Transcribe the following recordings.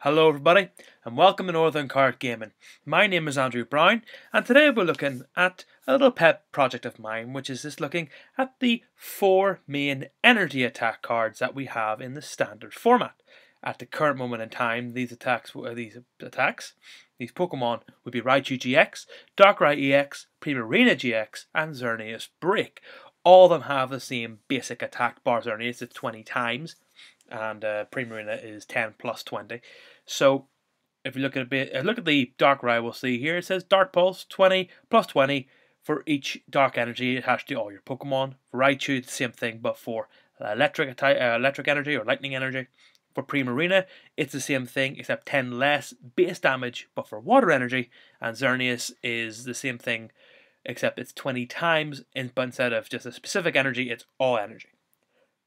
Hello everybody and welcome to Northern Card Gaming. My name is Andrew Brown and today we're looking at a little pet project of mine, which is just looking at the 4 main energy attack cards that we have in the standard format. At the current moment in time, these Pokemon would be Raichu GX, Darkrai EX, Primarina GX and Xerneas Break. All of them have the same basic attack bar. Xerneas is 20 times and Primarina is 10 plus 20. So if you look at the Darkrai, we'll see here it says Dark Pulse 20 plus 20 for each dark energy attached to all your Pokemon. For Raichu, it's the same thing, but for electric energy or lightning energy. For Primarina, it's the same thing except 10 less base damage, but for water energy. And Xerneas is the same thing except it's 20 times, but instead of just a specific energy, it's all energy.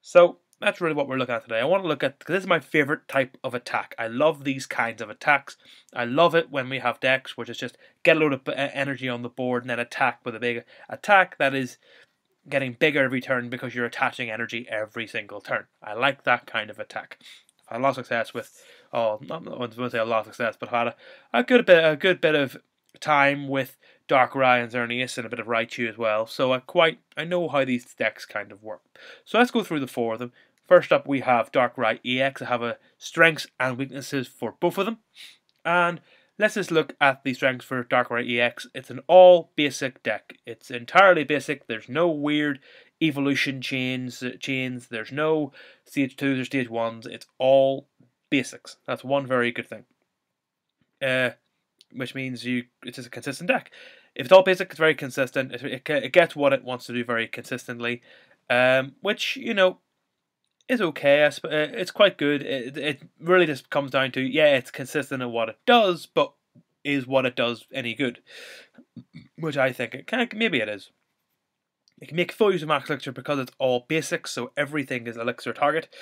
So that's really what we're looking at today. I want to look at, because this is my favorite type of attack. I love these kinds of attacks. I love it when we have decks, which is just get a load of energy on the board and then attack with a big attack that is getting bigger every turn because you're attaching energy every single turn. I like that kind of attack. I've had a lot of success with, not I wouldn't say a lot of success, but I've had a good bit of time with Darkrai and Xerneas and a bit of Raichu as well, so I know how these decks kind of work. So let's go through the 4 of them. First up we have Darkrai EX. I have strengths and weaknesses for both of them. And let's just look at the strengths for Darkrai EX. It's an all basic deck. It's entirely basic. There's no weird evolution chains. There's no stage 2s or stage 1s. It's all basics. That's one very good thing. Which means it's just a consistent deck. If it's all basic, it's very consistent. It gets what it wants to do very consistently, which, you know, is okay. It's quite good. It really just comes down to, yeah, it's consistent in what it does, but is what it does any good? Which I think maybe it is. It can make full use of Max Elixir because it's all basics, so everything is Elixir target,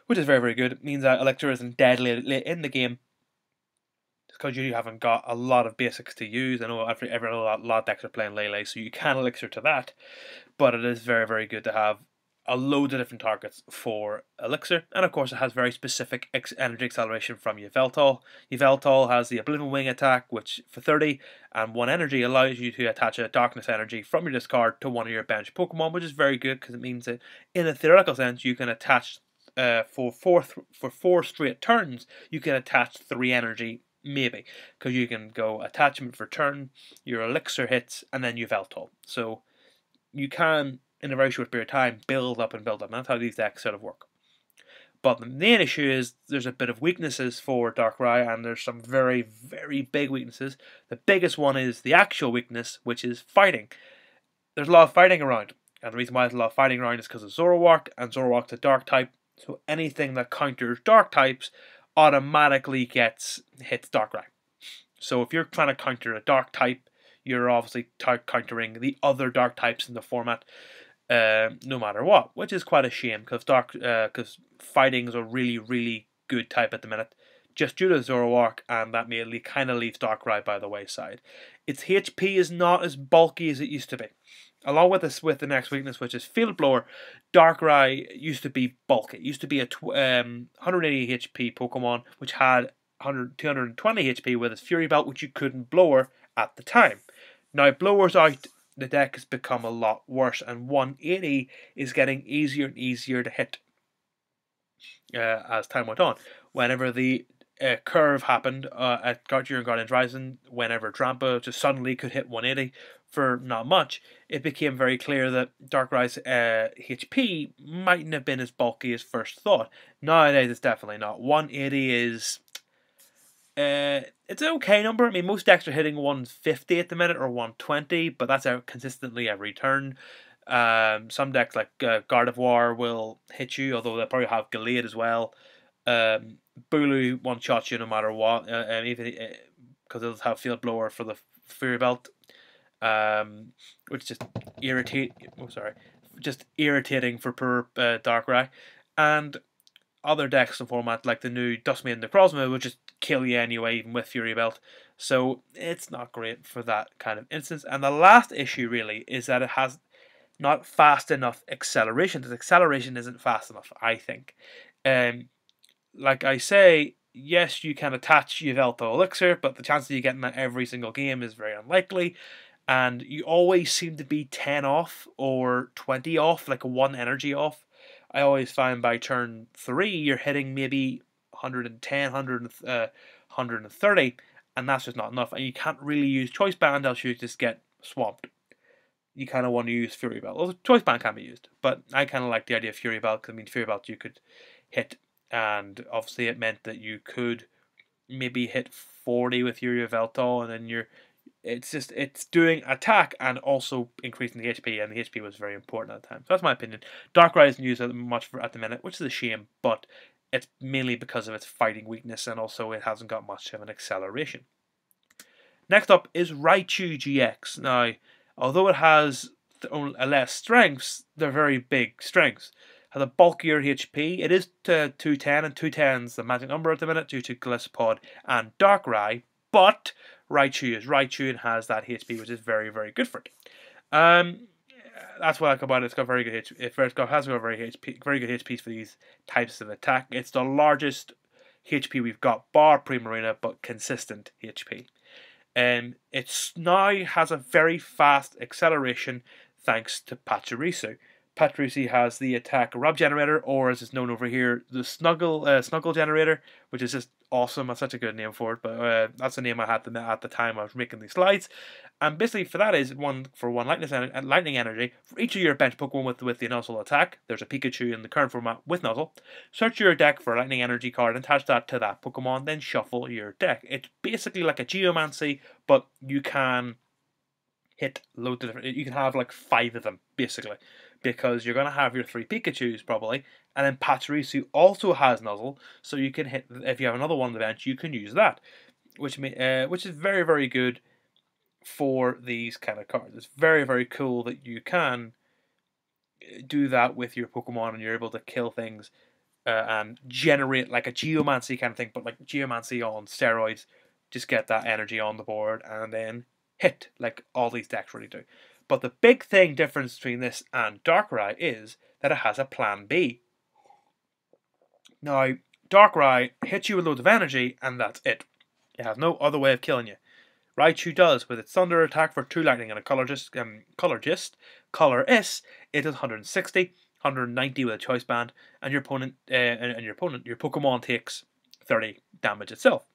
which is very, very good. It means that Elixir isn't dead late in the game, because you haven't got a lot of basics to use. I know a lot of decks are playing Lele, so you can Elixir to that, but it is very, very good to have a load of different targets for Elixir, and of course it has very specific energy acceleration from Yveltal. Yveltal has the Oblivion Wing attack, which for 30 and 1 energy allows you to attach a darkness energy from your discard to one of your bench Pokemon, which is very good because it means that in a theoretical sense you can attach for 4 straight turns you can attach 3 energy. Maybe, because you can go attachment for turn, your Elixir hits, and then Yveltal. So you can, in a very short period of time, build up and build up. And that's how these decks sort of work. But the main issue is there's a bit of weaknesses for Darkrai, and there's some very, very big weaknesses. The biggest one is the actual weakness, which is fighting. There's a lot of fighting around, and the reason why there's a lot of fighting around is because of Zoroark, and Zoroark's a dark type, so anything that counters dark types automatically hits Darkrai. So if you're trying to counter a dark type, you're obviously countering the other dark types in the format, no matter what, which is quite a shame because fighting is a really, really good type at the minute, just due to Zoroark, and that mainly kind of leaves Darkrai by the wayside. Its HP is not as bulky as it used to be. Along with the next weakness, which is Field Blower, Darkrai used to be bulky. It used to be a 180 HP Pokemon, which had 220 HP with its Fury Belt, which you couldn't blower at the time. Now, Blower's out, the deck has become a lot worse, and 180 is getting easier and easier to hit as time went on. Whenever the curve happened at during Guardians Rising, whenever Drampa just suddenly could hit 180 for not much, it became very clear that Darkrai's HP mightn't have been as bulky as first thought. Nowadays, it's definitely not. 180 is it's an okay number. I mean, most decks are hitting 150 at the minute or 120, but that's out consistently every turn. Some decks like Gardevoir will hit you, although they'll probably have Gallade as well. Bulu one-shots you no matter what, even because it'll have Field Blower for the Fury Belt, which just irritating for poor Darkrai. And other decks in format like the new Duskmane and the Necrozma will just kill you anyway, even with Fury Belt. So it's not great for that kind of instance. And the last issue really is that it has not fast enough acceleration. The acceleration isn't fast enough, I think. Like I say, yes, you can attach Yveltal Elixir, but the chance of you getting that every single game is very unlikely. And you always seem to be 10 off or 20 off, like a 1 energy off. I always find by turn 3, you're hitting maybe 110, 130, and that's just not enough. And you can't really use Choice Band, else you just get swamped. You kind of want to use Fury Belt. Well, Choice Band can be used, but I kind of like the idea of Fury Belt, because I mean, Fury Belt you could hit, and obviously it meant that you could maybe hit 40 with your Yveltal, and then it's doing attack and also increasing the HP, and the HP was very important at the time. So that's my opinion. Darkrai isn't used much at the minute, which is a shame, but it's mainly because of its fighting weakness, and also it hasn't got much of an acceleration. Next up is Raichu GX. Now, although it has less strengths, they're very big strengths. Has a bulkier HP. It is 210, and 210 is the magic number at the minute due to Gliscod and Darkrai, but Raichu is Raichu and has that HP, which is very, very good for it. That's what I like about it. It's got very good HP. It has got very good HPs for these types of attack. It's the largest HP we've got, bar Primarina, but consistent HP. It now has a very fast acceleration thanks to Pachirisu. Pachirisu has the attack Rub Generator, or as it's known over here, the Snuggle Generator, which is just awesome. That's such a good name for it, but that's the name I had at the time I was making these slides. And basically, for that is one lightning energy for each of your bench Pokemon with the Nuzzle attack. There's a Pikachu in the current format with Nuzzle. Search your deck for a lightning energy card and attach that to that Pokemon. Then shuffle your deck. It's basically like a Geomancy, but you can hit loads of different. You can have like 5 of them basically, because you're gonna have your 3 Pikachu's probably, and then Pachirisu also has Nuzzle, so you can hit. If you have another one on the bench, you can use that, which is very, very good for these kind of cards. It's very, very cool that you can do that with your Pokemon, and you're able to kill things and generate like a Geomancy kind of thing, but like Geomancy on steroids. Just get that energy on the board and then hit like all these decks really do. But the big difference between this and Darkrai is that it has a plan B. Now, Darkrai hits you with loads of energy, and that's it. It has no other way of killing you. Raichu does, with its Thunder attack for 2 lightning and a Color S, it does 160, 190 with a Choice Band, and your Pokemon takes 30 damage itself.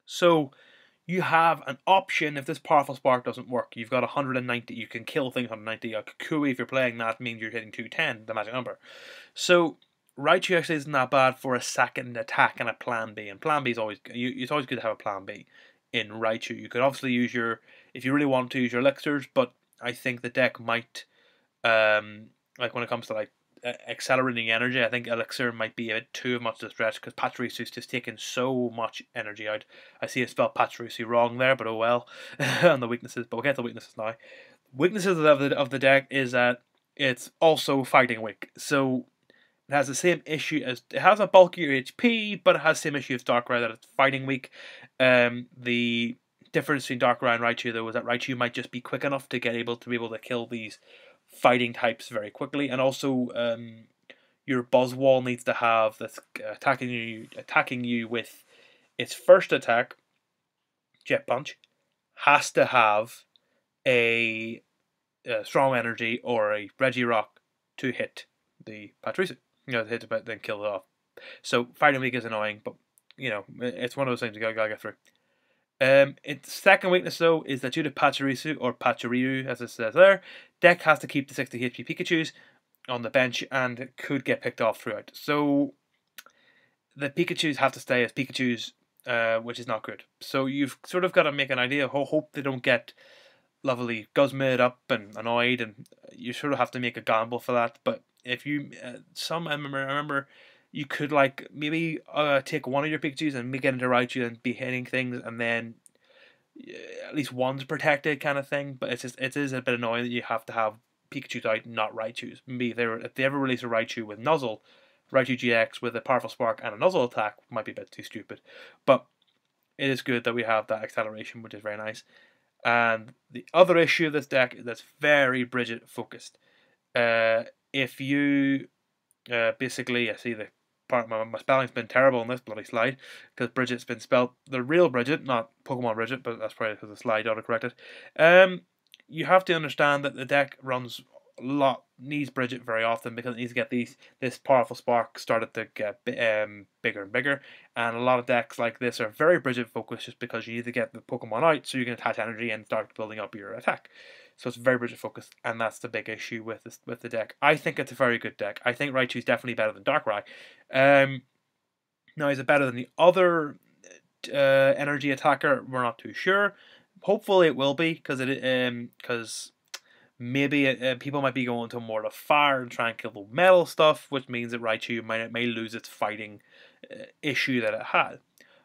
So you have an option if this Powerful Spark doesn't work. You've got 190. You can kill things 190. A Kukui, if you're playing that, means you're hitting 210, the magic number. So Raichu actually isn't that bad for a second attack and a plan B. And plan B is always it's always good to have a plan B in Raichu. You could obviously use if you really want to use your elixirs, but I think the deck might like when it comes to like accelerating energy, I think Elixir might be a bit too much to stretch, because Pachirisu's just taking so much energy out. I see I spelled Pachirisu wrong there, but oh well. On the weaknesses, but we'll get to the weaknesses now. Weaknesses of the deck is that it's also fighting weak. So it has the same issue as it has a bulkier HP, but it has the same issue as Darkrai, that it's fighting weak. The difference between Darkrai and Raichu though is that Raichu might just be quick enough to be able to kill these fighting types very quickly, and also your Buzzwole needs to have this attacking you with its first attack, Jet Punch, has to have a strong energy or a Regirock to hit the Pachirisu. Hit it, then kill it off. So fighting weak is annoying, but it's one of those things you gotta get through. Its second weakness though is that due to Pachirisu or Pachiriu, as it says there, deck has to keep the 60 HP Pikachus on the bench and could get picked off throughout. So the Pikachus have to stay as Pikachus, which is not good. So you've sort of got to make an idea. Hope they don't get lovely Guzmid up and annoyed, and you sort of have to make a gamble for that. But if you I remember you could like maybe take one of your Pikachus and make it into Raichu and be hitting things, and then at least one's protected kind of thing. But it is a bit annoying that you have to have Pikachus out, not Raichus. Maybe if they ever release a Raichu with Nuzzle, Raichu GX with a Powerful Spark and a Nuzzle attack might be a bit too stupid. But it is good that we have that acceleration, which is very nice. And the other issue of this deck is that's very Bridget focused. If you basically, I see the my spelling's been terrible on this bloody slide because Bridget's been spelled the real Bridget, not Pokemon Bridget, but that's probably because the slide autocorrected. You have to understand that the deck runs a lot, needs Bridget very often because it needs to get this powerful spark started to get bigger and bigger. And a lot of decks like this are very Bridget focused just because you need to get the Pokemon out so you can attach energy and start building up your attack. So it's very Bridget focused, and that's the big issue with the deck. I think it's a very good deck. I think Raichu's definitely better than Darkrai. Now, is it better than the other energy attacker? We're not too sure. Hopefully, it will be because maybe people might be going to more to fire and try and kill the metal stuff, which means that Raichu may lose its fighting issue that it had.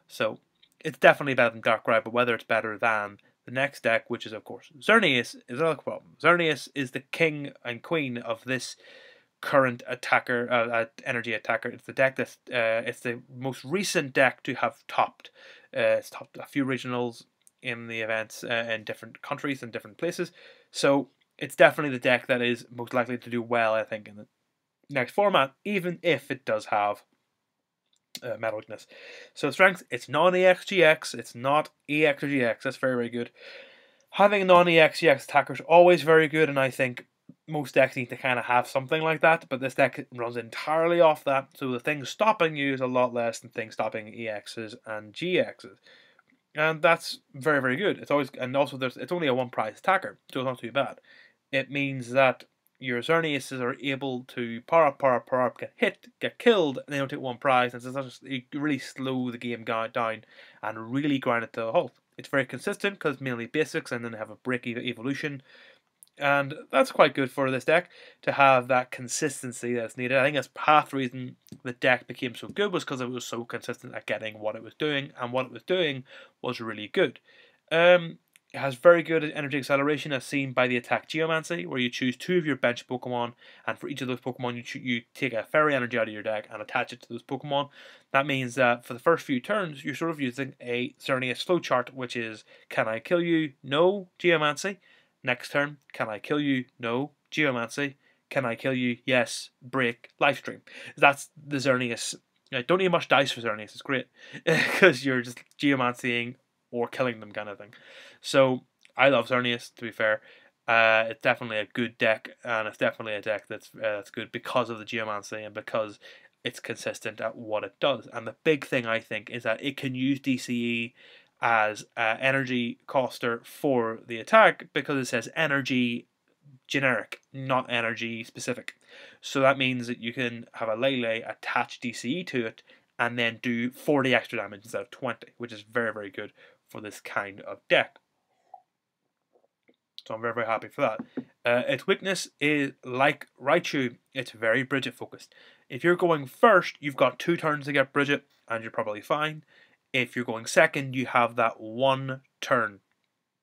So it's definitely better than Darkrai, but whether it's better than the next deck, which is of course Xerneas, is another problem. Xerneas is the king and queen of this current attacker, energy attacker. It's the deck that's it's the most recent deck to have topped. It's topped a few regionals in the events in different countries and different places. So it's definitely the deck that is most likely to do well, I think, in the next format, even if it does have metal weakness. So strength, it's non-EX GX, it's not EX or GX. That's very, very good. Having a non-EX GX attacker is always very good, and I think most decks need to kind of have something like that, but this deck runs entirely off that, so the things stopping you is a lot less than things stopping EXs and GXs. And that's very, very good. It's always, and also it's only a one prize attacker, so it's not too bad. It means that your Xerneases are able to power up, get hit, get killed, and they don't take one prize, and so you really slow the game down and really grind it to a halt. It's very consistent because it's mainly basics, and then they have a break evolution, and that's quite good for this deck to have that consistency that's needed. I think that's half the reason the deck became so good was because it was so consistent at getting what it was doing, and what it was doing was really good. It has very good energy acceleration as seen by the attack Geomancy, where you choose 2 of your bench Pokemon, and for each of those Pokemon you take a fairy energy out of your deck and attach it to those Pokemon. That means that for the first few turns, you're sort of using a Xerneas flowchart, which is, can I kill you? No, Geomancy. Next turn, can I kill you? No, Geomancy. Can I kill you? Yes, break, Lifestream. That's the Xerneas. Don't need much dice for Xerneas, it's great, because you're just Geomancying or killing them kind of thing. So I love Xerneas, to be fair. It's definitely a good deck, and it's definitely a deck that's good because of the Geomancy and because it's consistent at what it does. And the big thing, I think, is that it can use DCE as energy coster for the attack because it says energy generic, not energy specific. So that means that you can have a Lele attach DCE to it and then do 40 extra damage instead of 20, which is very, very good for this kind of deck. So I'm very, very happy for that. Its weakness is, like Raichu, it's very Bridget focused. If you're going first, you've got 2 turns to get Bridget, and you're probably fine. If you're going second, you have that 1 turn.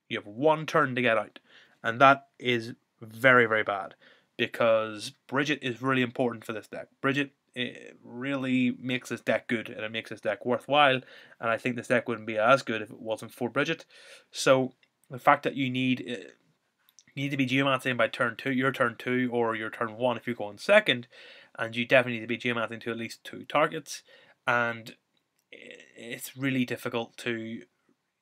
You have 1 turn to get out. And that is very, very bad, because Bridget is really important for this deck. Bridget, it really makes this deck good, and it makes this deck worthwhile, and I think this deck wouldn't be as good if it wasn't for Bridget. So the fact that you need to be Geomancying by turn 2, your turn 2 or your turn 1 if you're going second, and you definitely need to be Geomancying to at least 2 targets, and it's really difficult to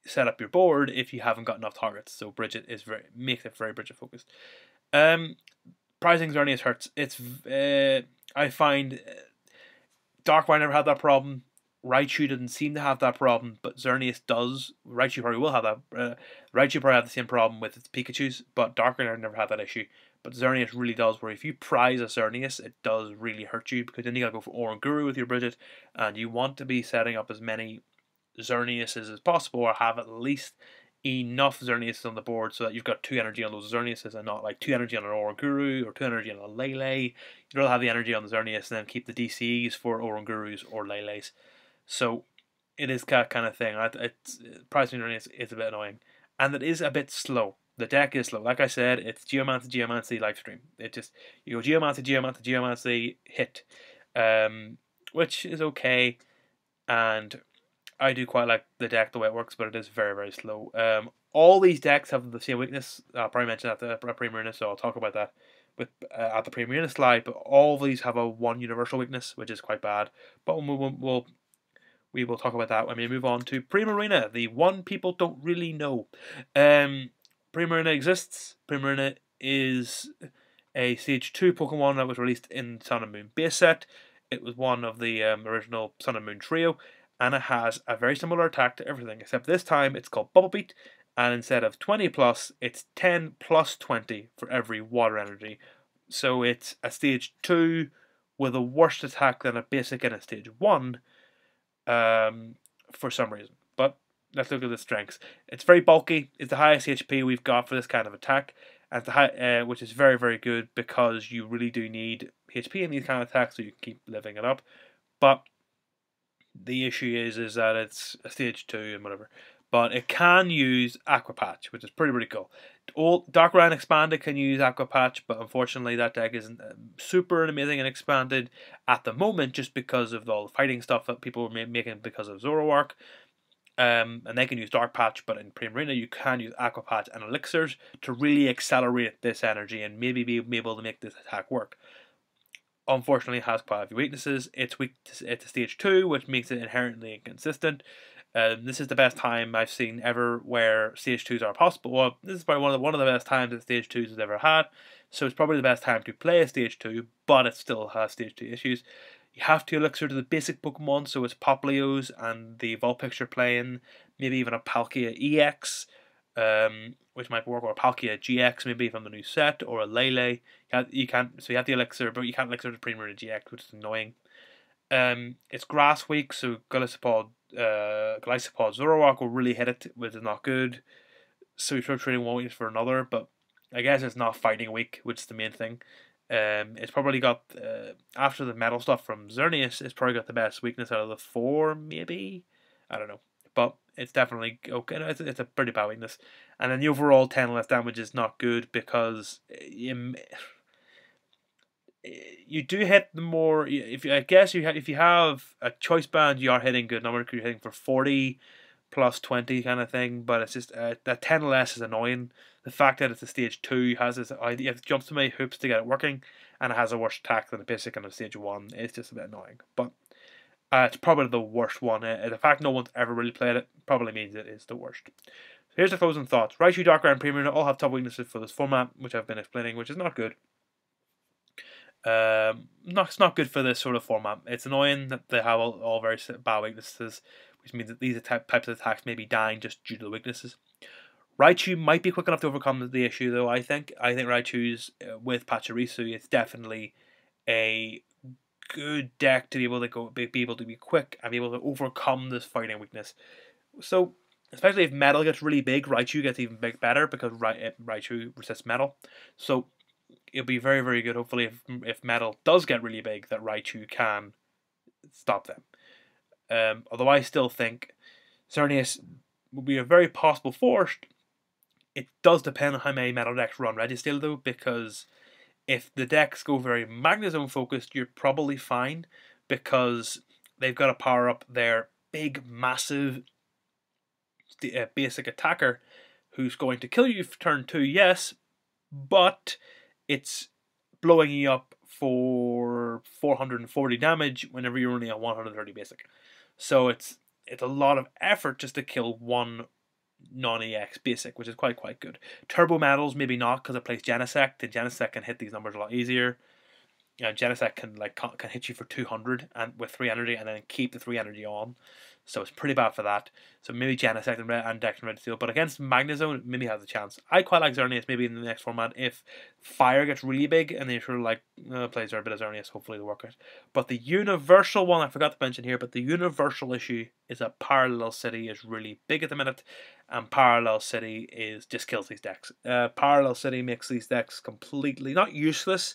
set up your board if you haven't got enough targets. So Bridget makes it very Bridget focused. Pricing Xerneas hurts. It's I find Darkrai never had that problem. Raichu didn't seem to have that problem, but Xerneas does. Raichu probably will have that. Raichu probably have the same problem with its Pikachu's, but Darkrai never had that issue. But Xerneas really does, where if you prize a Xerneas, it does really hurt you, because then you gotta go for Oranguru with your Bridget, and you want to be setting up as many Xerneases as possible, or have at least enough Xerneases on the board so that you've got 2 energy on those Xerneases and not like 2 energy on an Oranguru or 2 energy on a Lele. You'd rather have the energy on the Xerneas and then keep the DCs for Orangurus or Leles. So it is that kind of thing. Pricing Xerneas is a bit annoying, and it is a bit slow. The deck is slow. Like I said, it's Geomancy, Lifestream. It just, you go Geomancy, hit, which is okay, and I do quite like the deck the way it works, but it is very, very slow. All these decks have the same weakness. I'll probably mention that the Primarina, so I'll talk about that with at the Premier Arena slide, but all of these have a one universal weakness, which is quite bad. But we will talk about that when we move on to Prima Arena, the one people don't really know. Prima Arena exists. Prima Arena is a Stage 2 Pokemon that was released in Sun and Moon base set. It was one of the original Sun and Moon trio, and it has a very similar attack to everything, except this time it's called Bubble Beat, and instead of 20 plus, it's 10 plus 20 for every water energy. So it's a Stage 2 with a worse attack than a basic in a Stage 1 for some reason. But let's look at the strengths. It's very bulky. It's the highest HP we've got for this kind of attack, and the high, which is very, very good because you really do need HP in these kind of attacks so you can keep living it up. But the issue is that it's a Stage 2 and whatever. But it can use Aqua Patch, which is pretty cool. Darkrai and Expanded can use Aqua Patch, but unfortunately that deck isn't super amazing and expanded at the moment just because of all the fighting stuff that people were making because of Zoroark. And they can use Dark Patch, but in Prima Arena you can use Aqua Patch and Elixirs to really accelerate this energy and maybe be able to make this attack work. Unfortunately, it has quite a few weaknesses. It's weak to Stage 2, which makes it inherently inconsistent. This is the best time I've seen ever where Stage 2s are possible. Well, this is probably one of the best times that Stage 2s has ever had. So it's probably the best time to play a Stage 2, but it still has Stage 2 issues. You have to Elixir to the basic Pokemon, so it's Popplios and the Vulpix playing, maybe even a Palkia EX, which might work, or a Palkia GX, maybe from the new set, or a Lele. You can't, so you have the Elixir, but you can't Elixir to Premier GX, which is annoying. It's Grass Week, so Gliscopod Zoroark will really hit it, which is not good. So you start trading one week for another, but I guess it's not Fighting Week, which is the main thing. It's probably got, after the metal stuff from Xerneas, it's probably got the best weakness out of the 4, maybe? I don't know. But it's definitely okay. It's a pretty bad weakness. And then the overall 10 less damage is not good because you do hit the more. If you have a choice band, you are hitting good numbers. You're hitting for 40 plus 20 kind of thing. But it's just that 10 less is annoying. The fact that it's a Stage 2 has this idea, it jumps to many hoops to get it working, and it has a worse attack than a basic and a Stage 1. It's just a bit annoying. But it's probably the worst one. The fact no one's ever really played it probably means it is the worst. So here's the closing thoughts. Raichu, Darkrai, and Premier all have top weaknesses for this format, which I've been explaining, which is not good. It's not good for this sort of format. It's annoying that they have all very bad weaknesses, which means that these types of attacks may be dying just due to the weaknesses. Raichu might be quick enough to overcome the issue, though. I think Raichu's with Pachirisu, it's definitely a good deck to be able to be quick and be able to overcome this fighting weakness. So, especially if metal gets really big, Raichu gets even better because Raichu resists metal. So it'll be very, very good. Hopefully, if metal does get really big, that Raichu can stop them. Although I still think Xerneas will be a very possible force. It does depend on how many metal decks run Registeel, though, because if the decks go very Magnezone focused, you're probably fine because they've got to power up their big, massive basic attacker who's going to kill you for turn 2, yes, but it's blowing you up for 440 damage whenever you're only at 130 basic. So it's a lot of effort just to kill one non-EX basic, which is quite good. Turbo Metals maybe not because it plays Genesect, and Genesect can hit these numbers a lot easier. Genesect can hit you for 200 and with 3 energy, and then keep the 3 energy on. So it's pretty bad for that. So maybe Genesect and Dex and Registeel, but against Magnezone, maybe has a chance. I quite like Xerneas maybe in the next format if Fire gets really big and they sort of like plays a bit of Xerneas, hopefully they'll work out. But the universal one I forgot to mention here, but the universal issue is that Parallel City is really big at the minute, and Parallel City just kills these decks. Parallel City makes these decks completely not useless,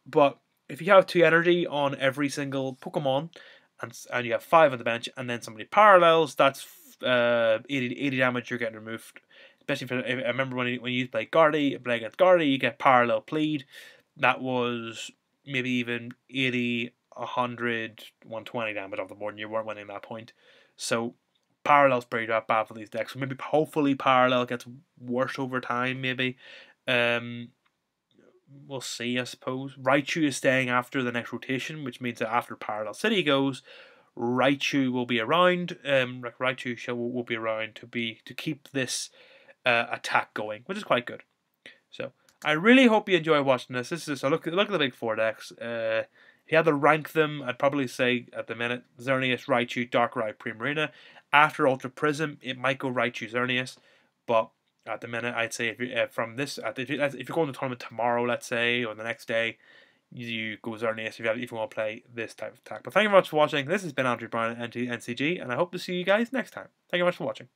but if you have 2 energy on every single Pokemon, and you have 5 on the bench, and then somebody parallels, that's 80 damage you're getting removed. Especially if I remember when you play against Guardy, you get parallel plead. That was maybe even 80, 100, 120 damage off the board, and you weren't winning that point. So parallel's pretty bad for these decks. So hopefully parallel gets worse over time, maybe. we'll see, I suppose. Raichu is staying after the next rotation, which means that after Parallel City goes, Raichu will be around. Raichu will be around to keep this attack going, which is quite good. So I really hope you enjoy watching this. This is just a look at the big 4 decks. If you had to rank them, I'd probably say at the minute Xerneas, Raichu, Darkrai, Primarina. After Ultra Prism, it might go Raichu, Xerneas, but at the minute, I'd say if you if you're going to the tournament tomorrow, let's say, or the next day, you go Xerneas if you want to play this type of attack. But thank you very much for watching. This has been Andrew Brown at NCG, and I hope to see you guys next time. Thank you very much for watching.